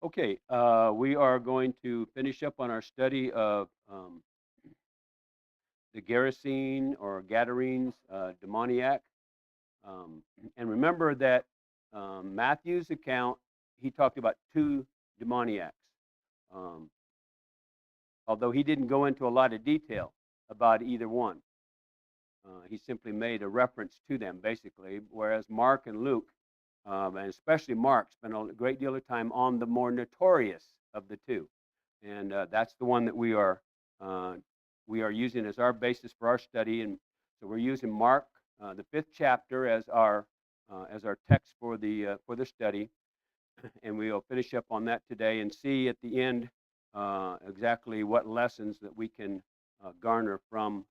Okay, we are going to finish up on our study of the Gerasene or Gadarenes demoniac. Um, and remember that Matthew's account, he talked about two demoniacs, um, although he didn't go into a lot of detail about either one. He simply made a reference to them, basically, whereas Mark and Luke, and especially Mark, spent a great deal of time on the more notorious of the two. And that's the one that uh, we are using as our basis for our study. And so we're using Mark, the fifth chapter, as our text for the study, and we'll finish up on that today and see at the end exactly what lessons that we can garner from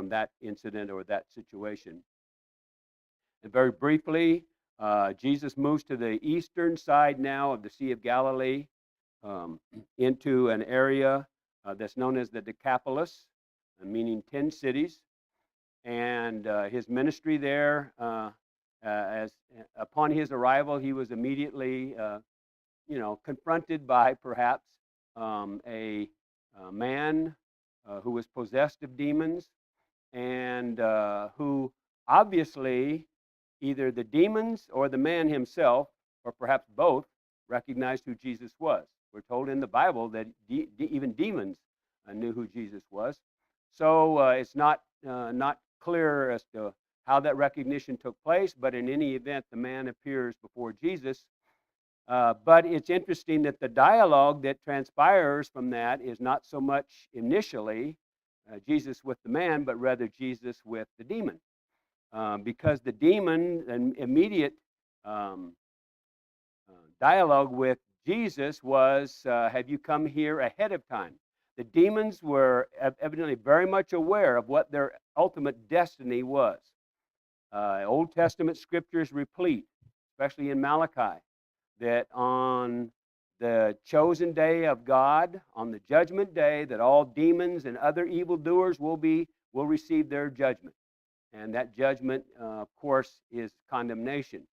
that incident or that situation. And very briefly, Jesus moves to the eastern side now of the Sea of Galilee, into an area that's known as the Decapolis, meaning 10 cities. And his ministry there, as upon his arrival, he was immediately, confronted by perhaps a man who was possessed of demons and who obviously either the demons or the man himself, or perhaps both, recognized who Jesus was. We're told in the Bible that even demons knew who Jesus was. So it's not clear as to how that recognition took place, but in any event, the man appears before Jesus. But it's interesting that the dialogue that transpires from that is not so much initially Jesus with the man, but rather Jesus with the demon. Because the demon, an immediate um, dialogue with Jesus was, have you come here ahead of time? The demons were evidently very much aware of what their ultimate destiny was. Old Testament scriptures replete, especially in Malachi, that on the chosen day of God, on the judgment day, that all demons and other evildoers will receive their judgment. And that judgment, of course, is condemnation.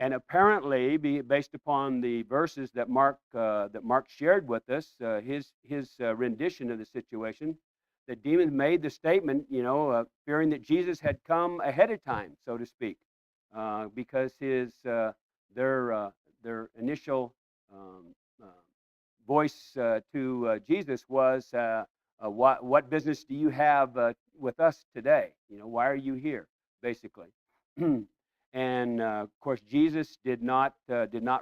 And apparently, based upon the verses that Mark shared with us, his rendition of the situation, the demons made the statement, fearing that Jesus had come ahead of time, so to speak, because their initial um, uh, voice to Jesus was, what business do you have with us today? Why are you here? Basically. And of course, Jesus did not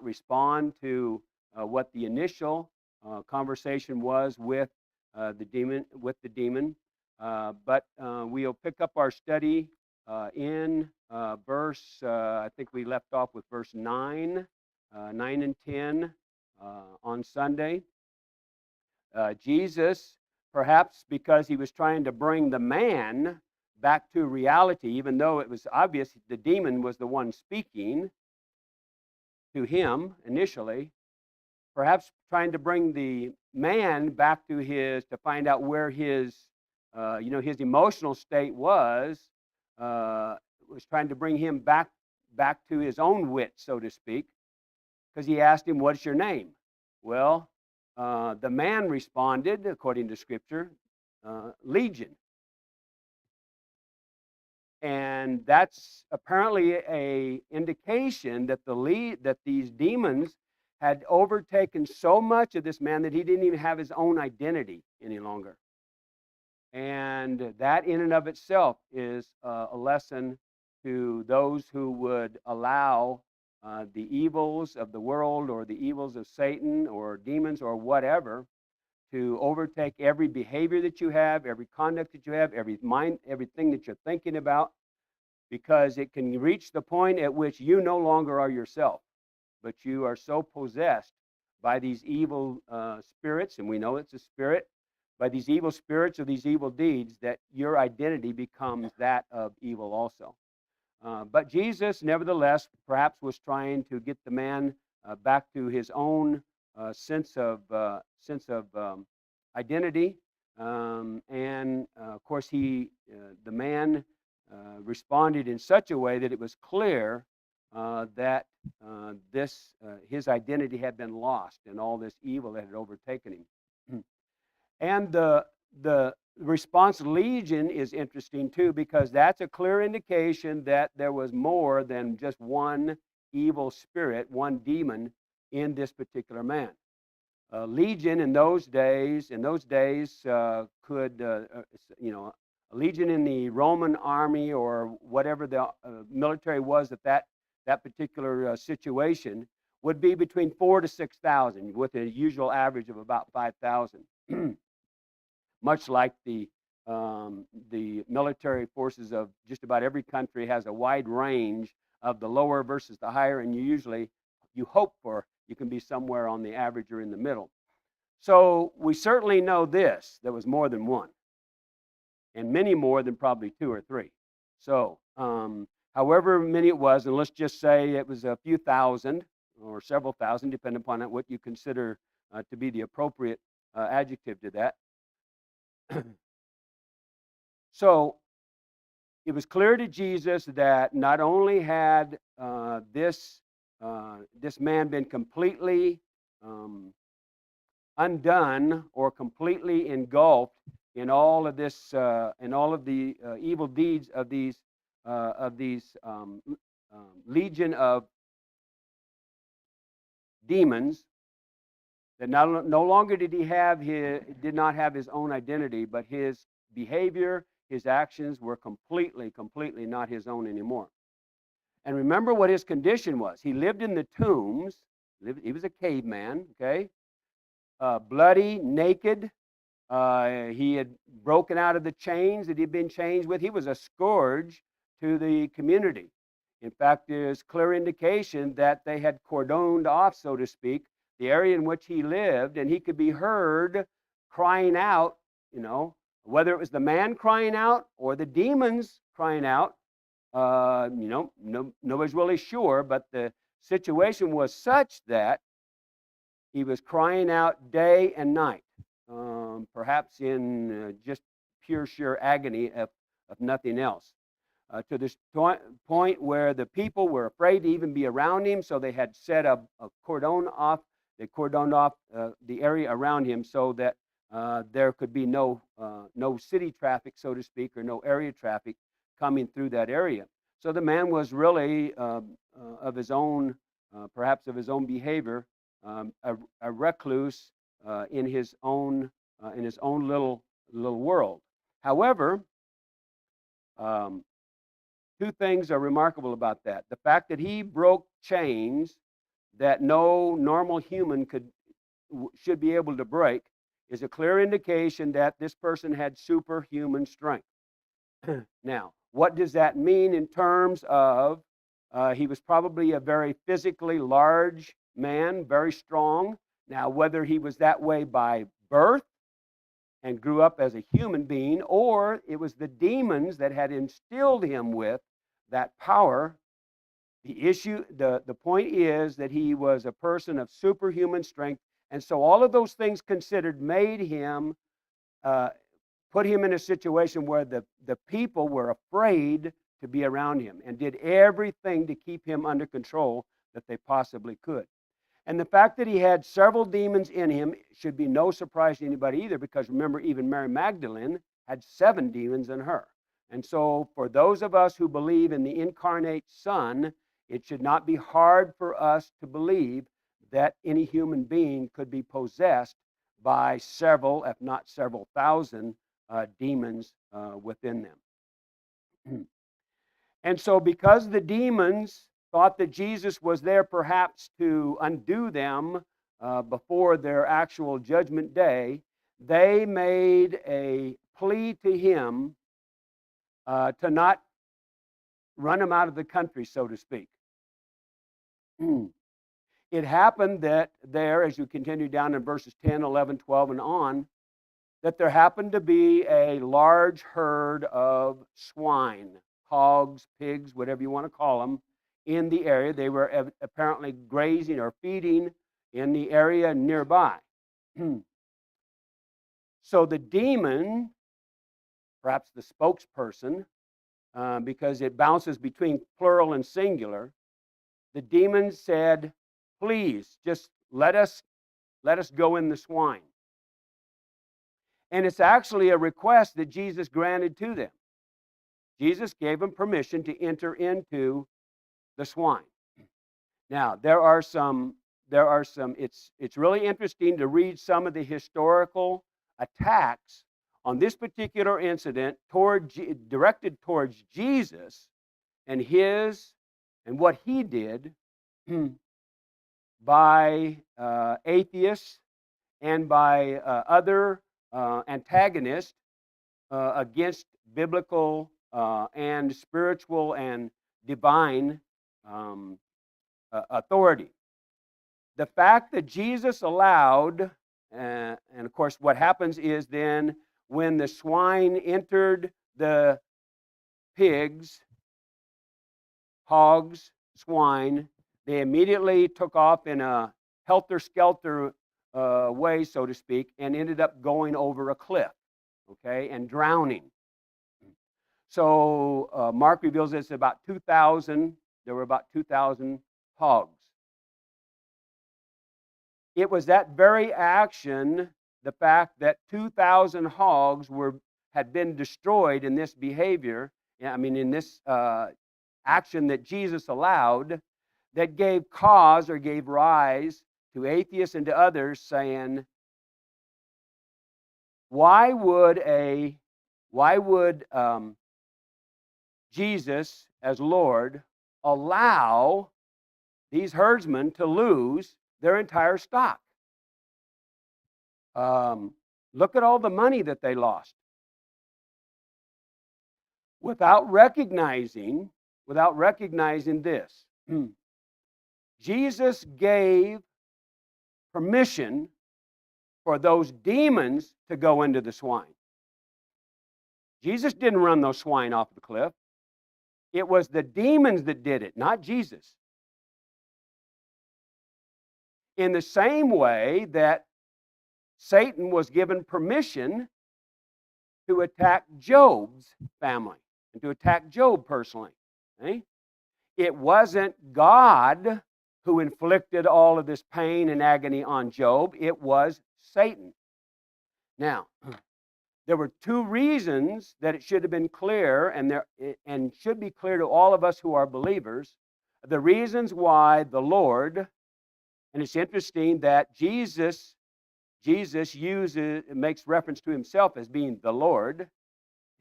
respond to what the initial conversation was with the demon. But we'll pick up our study in verse. I think we left off with verse 9 and 10 on Sunday. Jesus, perhaps because he was trying to bring the man back to reality, even though it was obvious the demon was the one speaking to him initially, perhaps trying to bring the man back to find out where his emotional state was trying to bring him back to his own wit, so to speak, because he asked him, "What's your name?" Well, the man responded, according to Scripture, Legion. And that's apparently a indication that that these demons had overtaken so much of this man that he didn't even have his own identity any longer. And that in and of itself is a lesson to those who would allow the evils of the world or the evils of Satan or demons or whatever to overtake every behavior that you have, every conduct that you have, everything that you're thinking about, because it can reach the point at which you no longer are yourself, but you are so possessed by these evil spirits, and we know it's a spirit, by these evil spirits or these evil deeds, that your identity becomes that of evil also. But Jesus, nevertheless, perhaps was trying to get the man back to his own sense of identity, and of course, the man responded in such a way that it was clear that his identity had been lost and all this evil that had overtaken him. And the response legion is interesting too, because that's a clear indication that there was more than just one evil spirit, one demon in this particular man. Legion in those days could, a legion in the Roman army or whatever the military was at that particular situation would be between 4,000 to 6,000, with a usual average of about 5,000. Much like the military forces of just about every country has a wide range of the lower versus the higher, and you hope for you can be somewhere on the average or in the middle. So we certainly know this: there was more than one, and many more than probably two or three. So however many it was, and let's just say it was a few thousand or several thousand, depending upon what you consider to be the appropriate adjective to that. So it was clear to Jesus that not only had this man been completely undone or completely engulfed in all of this, in all of the evil deeds of these legion of demons, that no longer did not have his own identity, but his behavior, his actions were completely not his own anymore. And remember what his condition was. He lived in the tombs. He was a caveman, okay? Bloody, naked. He had broken out of the chains that he'd been chained with. He was a scourge to the community. In fact, there's clear indication that they had cordoned off, so to speak, the area in which he lived, and he could be heard crying out, whether it was the man crying out or the demons crying out, nobody's really sure, but the situation was such that he was crying out day and night, perhaps in just pure, sheer agony of nothing else. To this point where the people were afraid to even be around him, so they had set a cordon off. They cordoned off the area around him so that there could be no city traffic, so to speak, or no area traffic coming through that area. So the man was really of his own, perhaps of his own behavior, a recluse in his own little world. However, two things are remarkable about that. The fact that he broke chains that no normal human should be able to break is a clear indication that this person had superhuman strength. Now, what does that mean in terms of he was probably a very physically large man, very strong. Now, whether he was that way by birth and grew up as a human being, or it was the demons that had instilled him with that power, the point is that he was a person of superhuman strength. And so all of those things considered made him, put him in a situation where the people were afraid to be around him and did everything to keep him under control that they possibly could. And the fact that he had several demons in him should be no surprise to anybody either, because remember, even Mary Magdalene had 7 demons in her. And so for those of us who believe in the incarnate Son, it should not be hard for us to believe that any human being could be possessed by several, if not several thousand, demons within them. And so because the demons thought that Jesus was there perhaps to undo them before their actual judgment day, they made a plea to him to not run him out of the country, so to speak. It happened that there, as you continue down in verses 10, 11, 12, and on, that there happened to be a large herd of swine, hogs, pigs, whatever you want to call them, in the area. They were apparently grazing or feeding in the area nearby. So the demon, perhaps the spokesperson, because it bounces between plural and singular, the demons said, please, just let us go in the swine. And it's actually a request that Jesus granted to them. Jesus gave them permission to enter into the swine. Now, it's really interesting to read some of the historical attacks on this particular incident directed towards Jesus and what he did by atheists and by other antagonists against biblical and spiritual and divine authority. The fact that Jesus allowed, and of course what happens is then when the swine entered the pigs, hogs, swine, they immediately took off in a helter-skelter way, so to speak, and ended up going over a cliff, okay, and drowning. So Mark reveals it's about 2,000. There were about 2,000 hogs. It was that very action, the fact that 2,000 hogs had been destroyed in this behavior, in this action that Jesus allowed, that gave cause or gave rise to atheists and to others saying, why would Jesus as Lord allow these herdsmen to lose their entire stock? Look at all the money that they lost. Without recognizing this, Jesus gave permission for those demons to go into the swine. Jesus didn't run those swine off the cliff. It was the demons that did it, not Jesus. In the same way that Satan was given permission to attack Job's family and to attack Job personally. Okay? It wasn't God who inflicted all of this pain and agony on Job. It was Satan. Now, there were two reasons that it should have been clear, and should be clear to all of us who are believers, the reasons why the Lord, and it's interesting that Jesus makes reference to himself as being the Lord,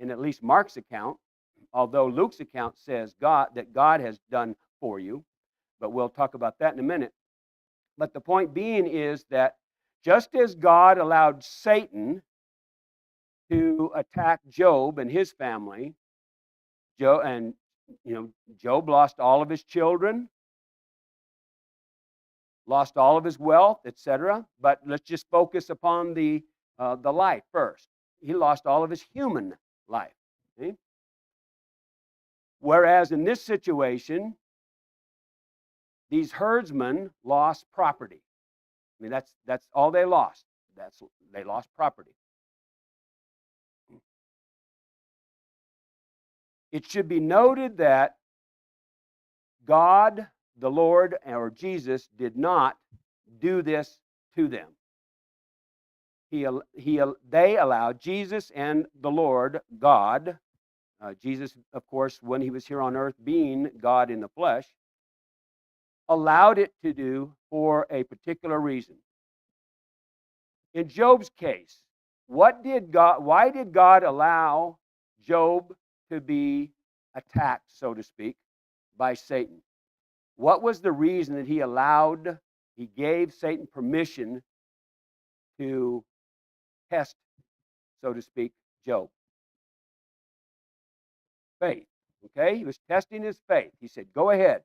in at least Mark's account, although Luke's account says that God has done for you, but we'll talk about that in a minute. But the point being is that just as God allowed Satan to attack Job and his family, Job lost all of his children, lost all of his wealth, etc. But let's just focus upon the life first. He lost all of his human life. Okay? Whereas in this situation, these herdsmen lost property. I mean, that's all they lost. They lost property. It should be noted that God, the Lord, or Jesus did not do this to them. They allowed Jesus and the Lord, God, Jesus, of course, when he was here on earth, being God in the flesh, allowed it to do for a particular reason. In Job's case, why did God allow Job to be attacked, so to speak, by Satan? What was the reason that he gave Satan permission to test, so to speak, Job? Faith. Okay? He was testing his faith. He said, go ahead.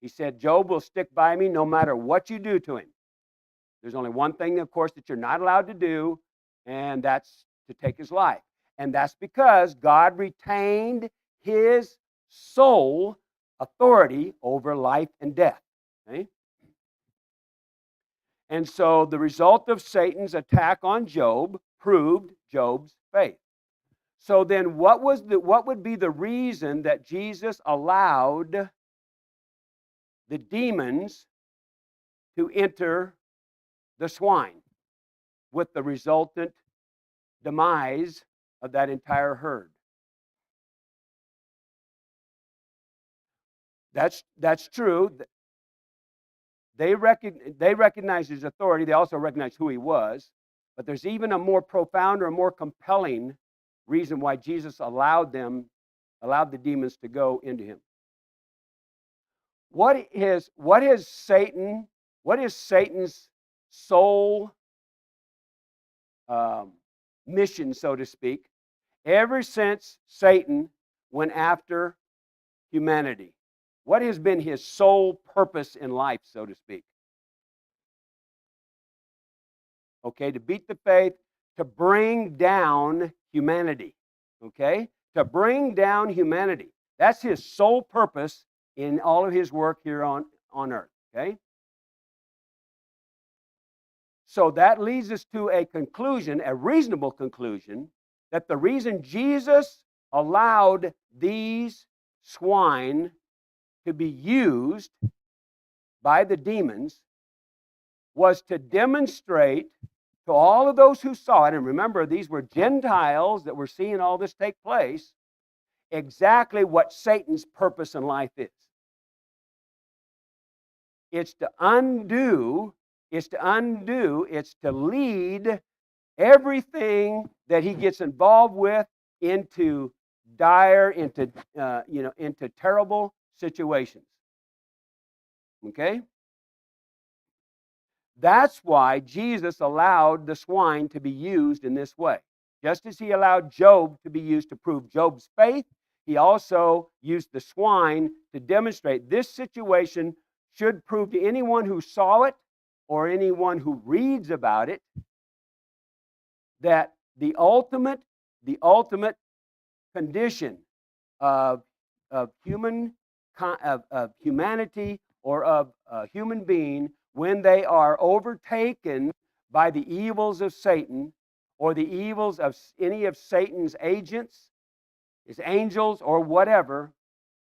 He said, Job will stick by me no matter what you do to him. There's only one thing, of course, that you're not allowed to do, and that's to take his life. And that's because God retained his sole authority over life and death. Okay? And so the result of Satan's attack on Job proved Job's faith. So then what would be the reason that Jesus allowed the demons to enter the swine, with the resultant demise of that entire herd. That's true. They recognize his authority. They also recognize who he was. But there's even a more profound or a more compelling reason why Jesus allowed the demons to go into him. What is Satan's sole mission, so to speak, ever since Satan went after humanity? What has been his sole purpose in life, so to speak? Okay, to beat the faith, to bring down humanity. Okay? To bring down humanity. That's his sole purpose in all of his work here on earth. Okay? So that leads us to a conclusion, a reasonable conclusion, that the reason Jesus allowed these swine to be used by the demons was to demonstrate to all of those who saw it, and remember, these were Gentiles that were seeing all this take place, exactly what Satan's purpose in life is. It's to undo, it's to lead everything that he gets involved with into dire, into terrible situations. Okay? That's why Jesus allowed the swine to be used in this way. Just as he allowed Job to be used to prove Job's faith, he also used the swine to demonstrate this situation should prove to anyone who saw it or anyone who reads about it that the ultimate condition of humanity or of a human being when they are overtaken by the evils of Satan or the evils of any of Satan's agents, his angels, or whatever,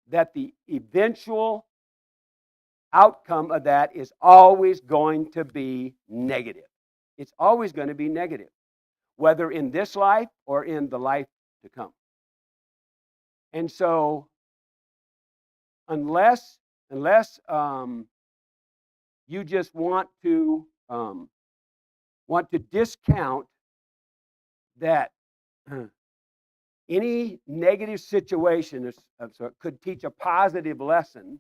that the eventual outcome of that is always going to be negative. It's always going to be negative, whether in this life or in the life to come. And so, unless you just want to discount that any negative situation could teach a positive lesson,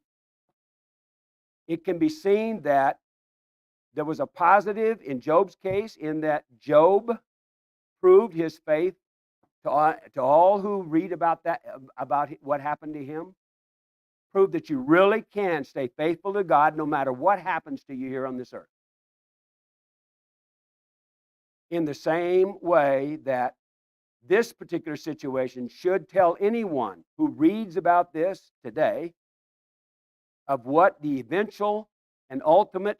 it can be seen that there was a positive in Job's case in that Job proved his faith to all who read about what happened to him. Prove that you really can stay faithful to God no matter what happens to you here on this earth. In the same way that this particular situation should tell anyone who reads about this today of what the eventual and ultimate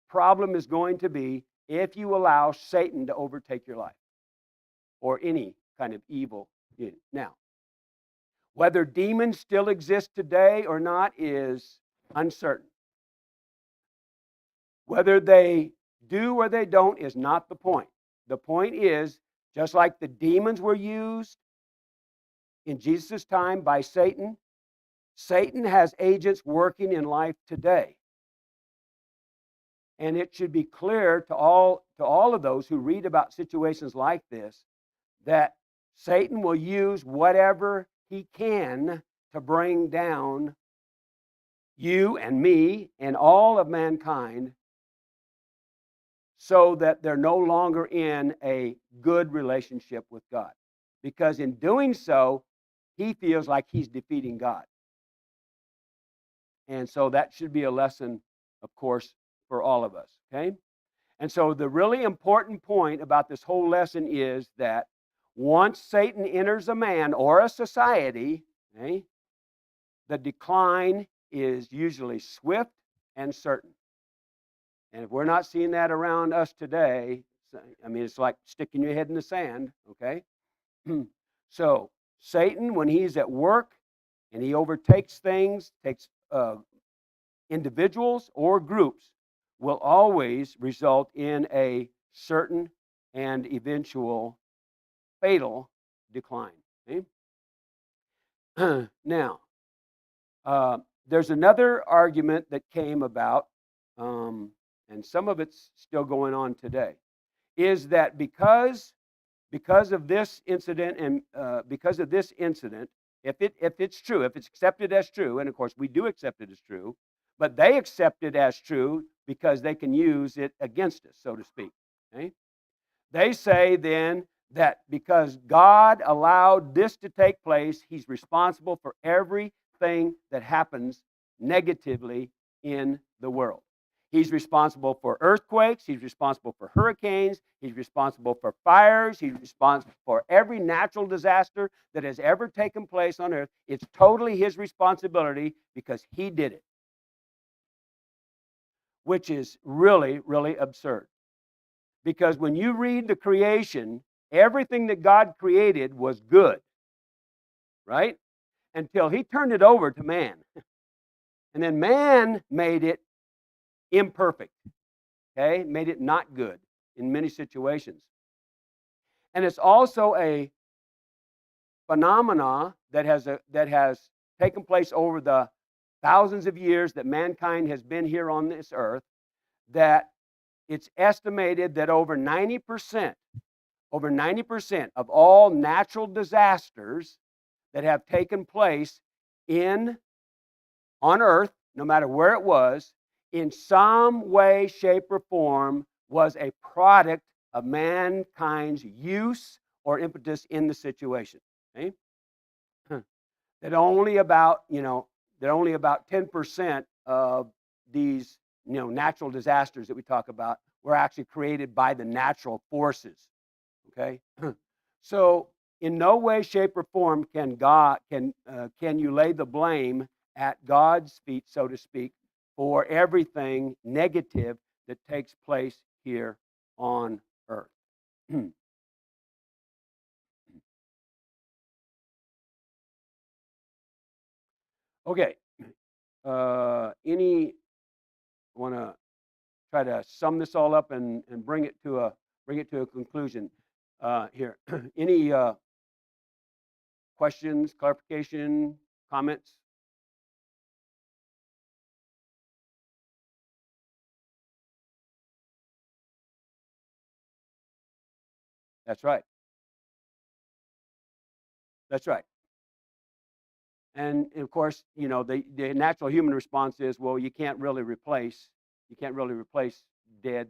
problem is going to be if you allow Satan to overtake your life or any kind of evil. Now, whether demons still exist today or not is uncertain. Whether they do or they don't is not the point. The point is, just like the demons were used in Jesus' time by Satan, Satan has agents working in life today. And it should be clear to all of those who read about situations like this that Satan will use whatever he can to bring down you and me and all of mankind so that they're no longer in a good relationship with God. Because in doing so, he feels like he's defeating God. And so that should be a lesson, of course, for all of us, okay? And so the really important point about this whole lesson is that once Satan enters a man or a society, okay, the decline is usually swift and certain. And if we're not seeing that around us today, it's like sticking your head in the sand, okay? So Satan, when he's at work and he overtakes things, takes individuals or groups, will always result in a certain and eventual fatal decline. Okay? Now, there's another argument that came about, and some of it's still going on today, is that because of this incident, and because of this incident, if it's true, if it's accepted as true, and of course we do accept it as true, but they accept it as true because they can use it against us, so to speak. Okay? They say then that because God allowed this to take place, He's responsible for everything that happens negatively in the world. He's responsible for earthquakes. He's responsible for hurricanes. He's responsible for fires. He's responsible for every natural disaster that has ever taken place on earth. It's totally His responsibility because He did it, which is really, really absurd. Because when you read the creation, everything that God created was good, right? Until He turned it over to man. And then man made it imperfect, okay? Made it not good in many situations. And it's also a phenomena that has taken place over the thousands of years that mankind has been here on this earth, that it's estimated that over 90% of all natural disasters that have taken place on earth, no matter where it was, in some way, shape, or form, was a product of mankind's use or impetus in the situation. Okay? That only about 10% of these natural disasters that we talk about were actually created by the natural forces. Okay, so in no way, shape, or form can you lay the blame at God's feet, so to speak, for everything negative that takes place here on earth. Okay, any want to try to sum this all up and bring it to a conclusion here? Any questions, clarification, comments? That's right. That's right. And of course, the natural human response is, well, you can't really replace dead,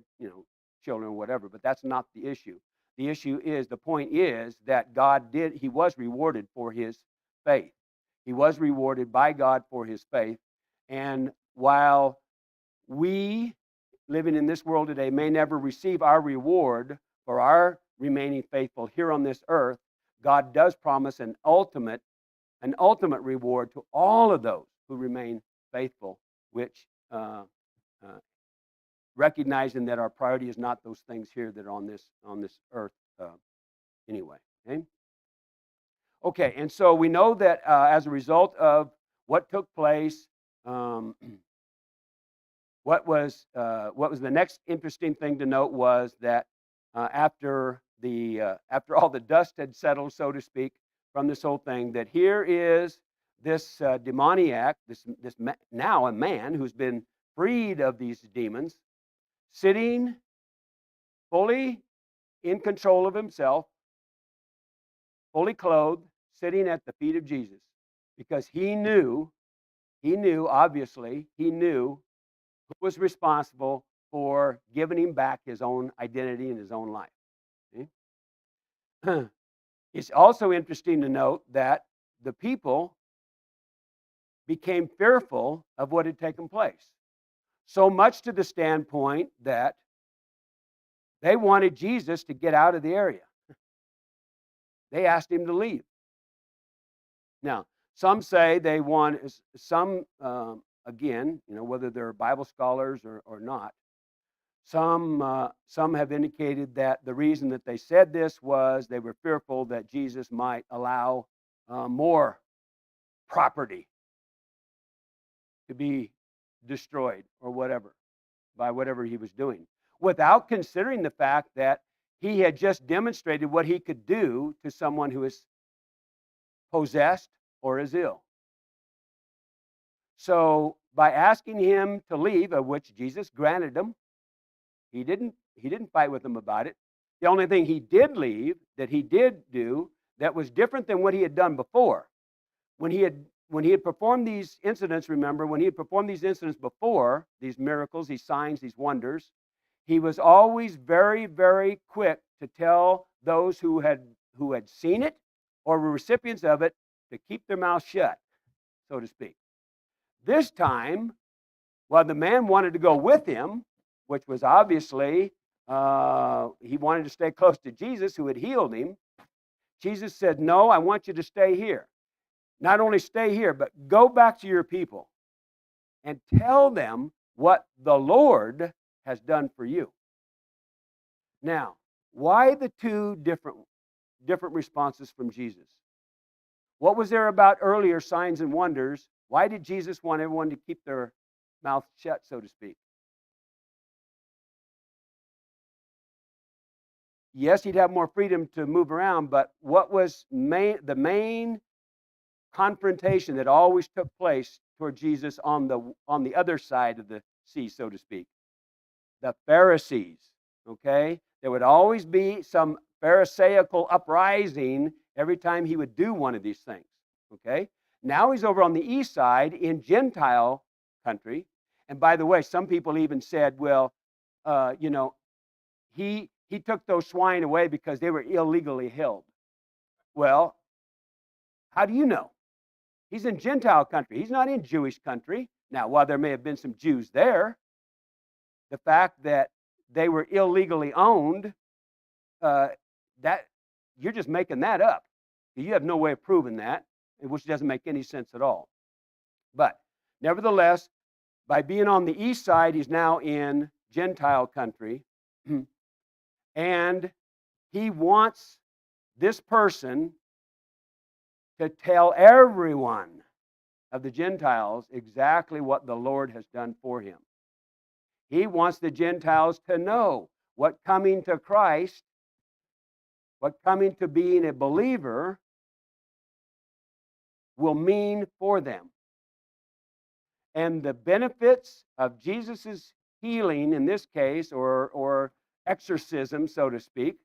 children or whatever. But that's not the issue. The point is that he was rewarded for his faith. He was rewarded by God for his faith. And while we living in this world today may never receive our reward for our remaining faithful here on this earth, God does promise an ultimate reward to all of those who remain faithful, which recognizing that our priority is not those things here that are on this earth anyway. Okay, and so we know that as a result of what took place, what was the next interesting thing to note was that after all the dust had settled, so to speak, from this whole thing, that here is this demoniac, now a man who's been freed of these demons, sitting fully in control of himself, fully clothed, sitting at the feet of Jesus, because he knew obviously, who was responsible for giving him back his own identity and his own life. Okay? It's also interesting to note that the people became fearful of what had taken place, so much to the standpoint that they wanted Jesus to get out of the area. They asked him to leave. Now, some say again, whether they're Bible scholars or not, some have indicated that the reason that they said this was they were fearful that Jesus might allow more property to be destroyed or whatever, by whatever he was doing, without considering the fact that he had just demonstrated what he could do to someone who is possessed or is ill. So by asking him to leave, of which Jesus granted him, he didn't fight with him about it. The only thing he did leave, that he did do, that was different than what he had done before. When he had performed these incidents, remember, when he had performed these incidents before, these miracles, these signs, these wonders, he was always very, very quick to tell those who had seen it or were recipients of it to keep their mouths shut, so to speak. This time, while the man wanted to go with him, which was obviously he wanted to stay close to Jesus who had healed him, Jesus said, "No, I want you to stay here. Not only stay here, but go back to your people and tell them what the Lord has done for you." Now, why the two different responses from Jesus? What was there about earlier signs and wonders? Why did Jesus want everyone to keep their mouth shut, so to speak? Yes, he'd have more freedom to move around, but what was the main confrontation that always took place toward Jesus on the other side of the sea, so to speak? The Pharisees, okay? There would always be some Pharisaical uprising every time he would do one of these things, okay? Now he's over on the east side in Gentile country. And by the way, some people even said, well, he took those swine away because they were illegally held. Well, how do you know? He's in Gentile country. He's not in Jewish country. Now, while there may have been some Jews there, the fact that they were illegally owned, that you're just making that up. You have no way of proving that, which doesn't make any sense at all. But nevertheless, by being on the east side, he's now in Gentile country. And he wants this person to tell everyone of the Gentiles exactly what the Lord has done for him. He wants the Gentiles to know what coming to Christ, what coming to being a believer will mean for them. And the benefits of Jesus' healing in this case, or exorcism, so to speak,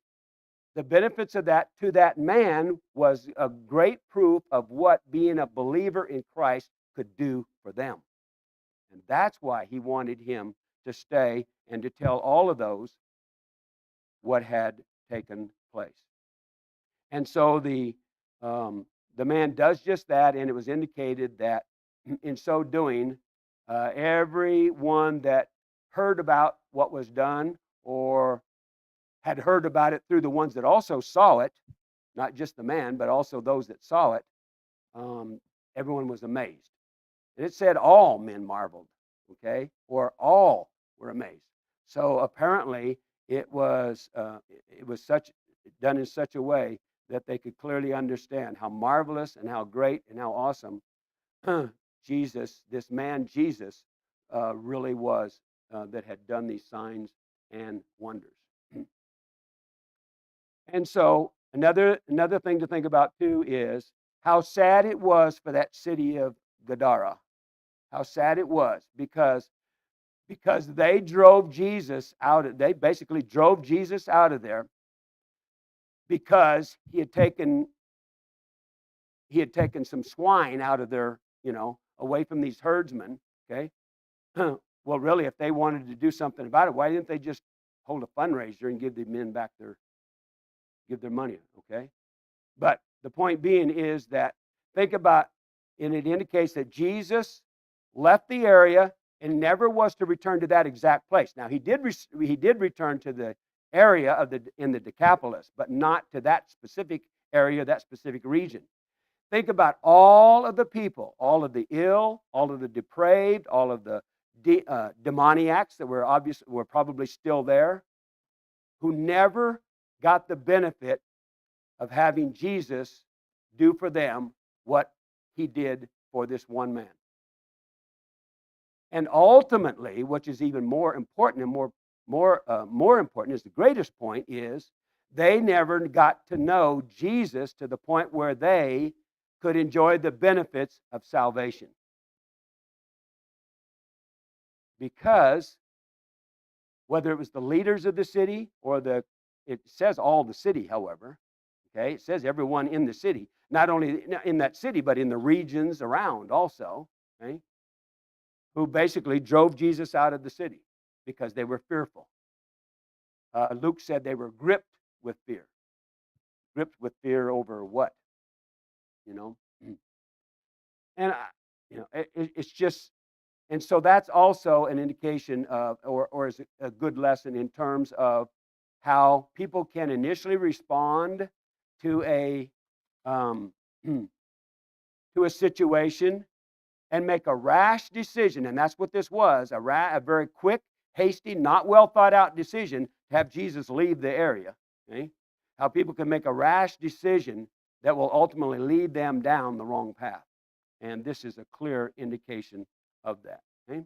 the benefits of that to that man was a great proof of what being a believer in Christ could do for them. And that's why he wanted him to stay and to tell all of those what had taken place. And so the man does just that, and it was indicated that in so doing, everyone that heard about what was done or had heard about it through the ones that also saw it, not just the man, but also those that saw it, everyone was amazed. And it said all men marveled, okay? Or all were amazed. So apparently it was done in such a way that they could clearly understand how marvelous and how great and how awesome Jesus, this man Jesus, really was, that had done these signs and wonders. And so another thing to think about too is how sad it was for that city of Gadara. How sad it was because they drove Jesus out. They basically drove Jesus out of there because he had taken some swine out of their, away from these herdsmen. Okay. Well, really, if they wanted to do something about it, why didn't they just hold a fundraiser and give the men back give their money? Okay. But the point being is that think about, and it indicates that Jesus left the area and never was to return to that exact place. Now he did return to the area in the Decapolis, but not to that specific area, that specific region. Think about all of the people, all of the ill, all of the depraved, all of the demoniacs that were probably still there, who never got the benefit of having Jesus do for them what he did for this one man. And ultimately, which is even more important and more important, is the greatest point, is they never got to know Jesus to the point where they could enjoy the benefits of salvation. Because whether it was the leaders of the city or it says all the city, however, okay, it says everyone in the city, not only in that city, but in the regions around also, okay, who basically drove Jesus out of the city because they were fearful. Luke said they were gripped with fear. Gripped with fear over what? You know? And, it's just, and so that's also an indication of, or is a good lesson in terms of how people can initially respond to um, to a situation and make a rash decision. And that's what this was, a very quick, hasty, not well thought out decision to have Jesus leave the area. Okay? How people can make a rash decision that will ultimately lead them down the wrong path. And this is a clear indication of that. Okay?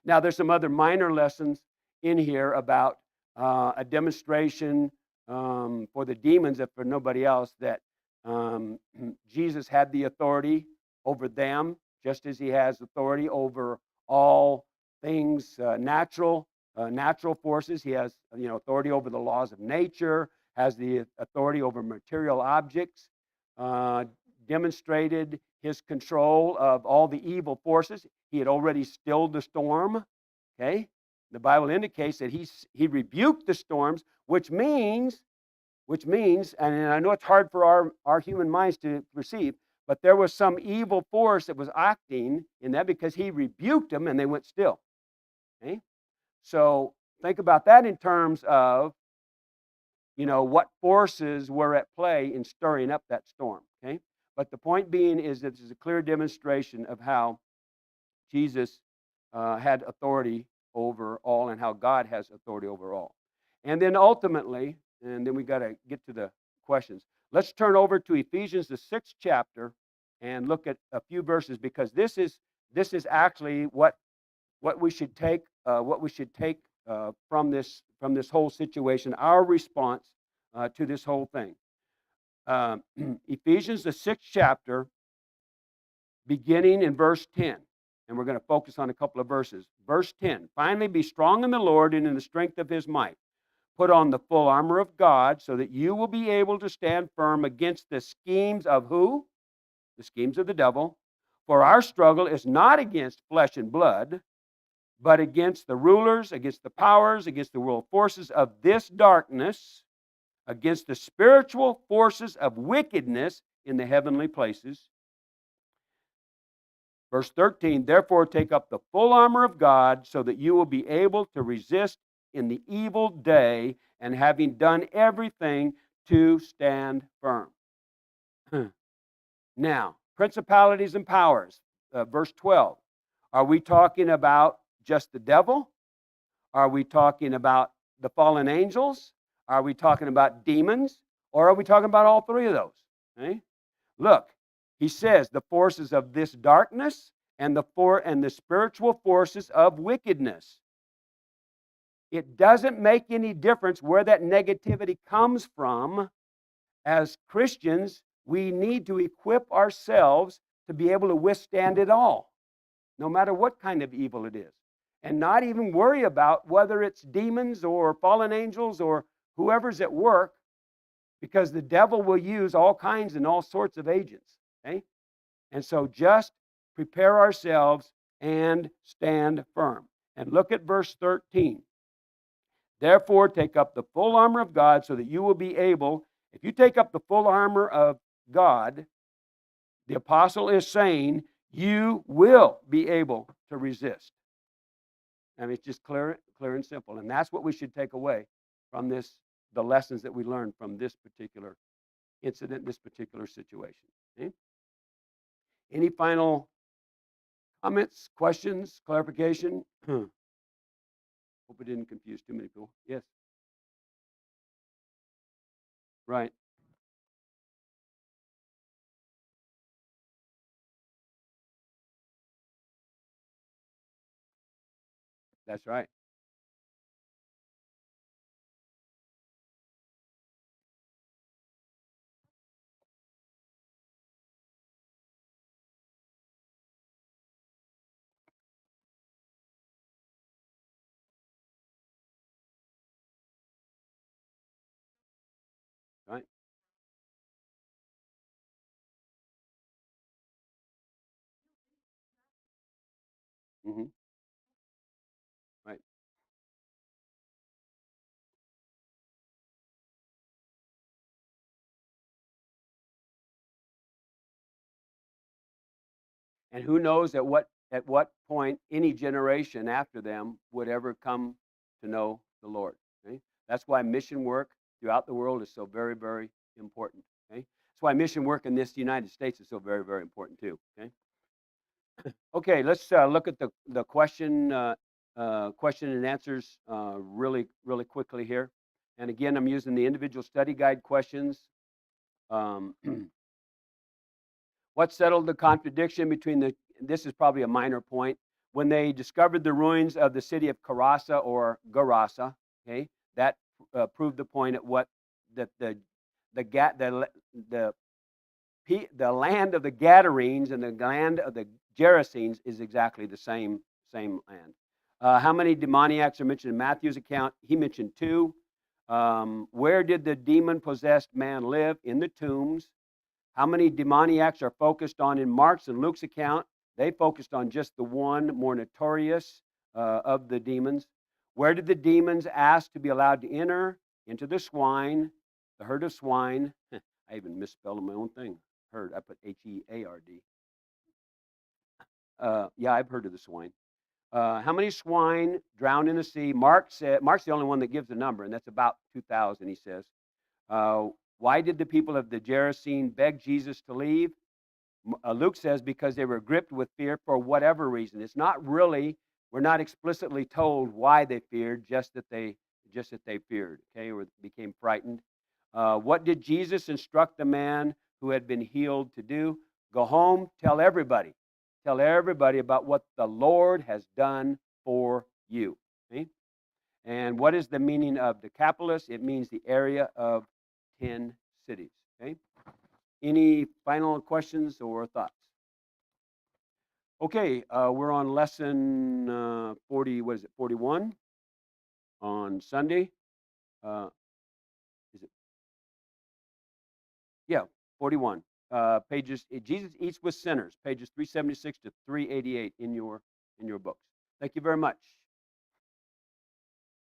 Now, there's some other minor lessons in here about a demonstration for the demons, if for nobody else, that Jesus had the authority over them, just as he has authority over all things natural forces. He has authority over the laws of nature, has the authority over material objects, demonstrated his control of all the evil forces. He had already stilled the storm. Okay? The Bible indicates that he rebuked the storms, which means, and I know it's hard for our human minds to perceive, but there was some evil force that was acting in that because he rebuked them and they went still. Okay? So think about that in terms of, what forces were at play in stirring up that storm. Okay? But the point being is that this is a clear demonstration of how Jesus had authority over all and how God has authority over all. And then ultimately, and then we got to get to the questions. Let's turn over to Ephesians, the 6th chapter, and look at a few verses, because this is actually what we should take from this whole situation, our response to this whole thing. Ephesians, the 6th chapter, beginning in verse 10. And we're going to focus on a couple of verses. Verse 10, finally be strong in the Lord and in the strength of his might. Put on the full armor of God so that you will be able to stand firm against the schemes of who? The schemes of the devil. For our struggle is not against flesh and blood, but against the rulers, against the powers, against the world forces of this darkness, against the spiritual forces of wickedness in the heavenly places. Verse 13, therefore take up the full armor of God so that you will be able to resist in the evil day, and having done everything, to stand firm. Now, principalities and powers, verse 12. Are we talking about just the devil? Are we talking about the fallen angels? Are we talking about demons? Or are we talking about all three of those? Okay? Look, he says the forces of this darkness and the spiritual forces of wickedness. It doesn't make any difference where that negativity comes from. As Christians, we need to equip ourselves to be able to withstand it all, no matter what kind of evil it is, and not even worry about whether it's demons or fallen angels or whoever's at work, because the devil will use all kinds and all sorts of agents. Okay? And so just prepare ourselves and stand firm. And look at verse 13. Therefore, take up the full armor of God so that you will be able, if you take up the full armor of God, the apostle is saying, you will be able to resist. I mean, it's just clear and simple. And that's what we should take away from this, the lessons that we learned from this particular incident, this particular situation. Okay? Any final comments, questions, clarification? Hope it didn't confuse too many people. Yes. Right. That's right. Right. Hmm. Right. And who knows at what point any generation after them would ever come to know the Lord. Okay? That's why mission work throughout the world is so very, very important. Okay? That's why mission work in this United States is so very, very important too. Okay. Okay. Let's look at the question and answers really, really quickly here. And again, I'm using the individual study guide questions. Um, What settled the contradiction between the, this is probably a minor point, when they discovered the ruins of the city of Karasa or Garasa, okay, that proved the point at what, that the, the land of the Gadarenes and the land of the Gerasenes is exactly the same land. How many demoniacs are mentioned in Matthew's account? He mentioned two. Where did the demon possessed man live? In the tombs. How many demoniacs are focused on in Mark's and Luke's account? They focused on just the one more notorious of the demons. Where did the demons ask to be allowed to enter? Into the swine, the herd of swine. I even misspelled my own thing. Herd. I put Heard. Yeah, I've heard of the swine. How many swine drowned in the sea? Mark's the only one that gives the number, and that's about 2,000. He says. Uh, why did the people of the Gerasene beg Jesus to leave? Luke says because they were gripped with fear for whatever reason. It's not really, we're not explicitly told why they feared, just that they feared, okay, or became frightened. What did Jesus instruct the man who had been healed to do? Go home, tell everybody. Tell everybody about what the Lord has done for you. Okay? And what is the meaning of Decapolis? It means the area of 10 cities. Okay? Any final questions or thoughts? Okay, we're on lesson 40, what is it, 41 on Sunday. Uh, is it? Yeah, 41. Pages, Jesus Eats with Sinners, pages 376 to 388 in your books. Thank you very much.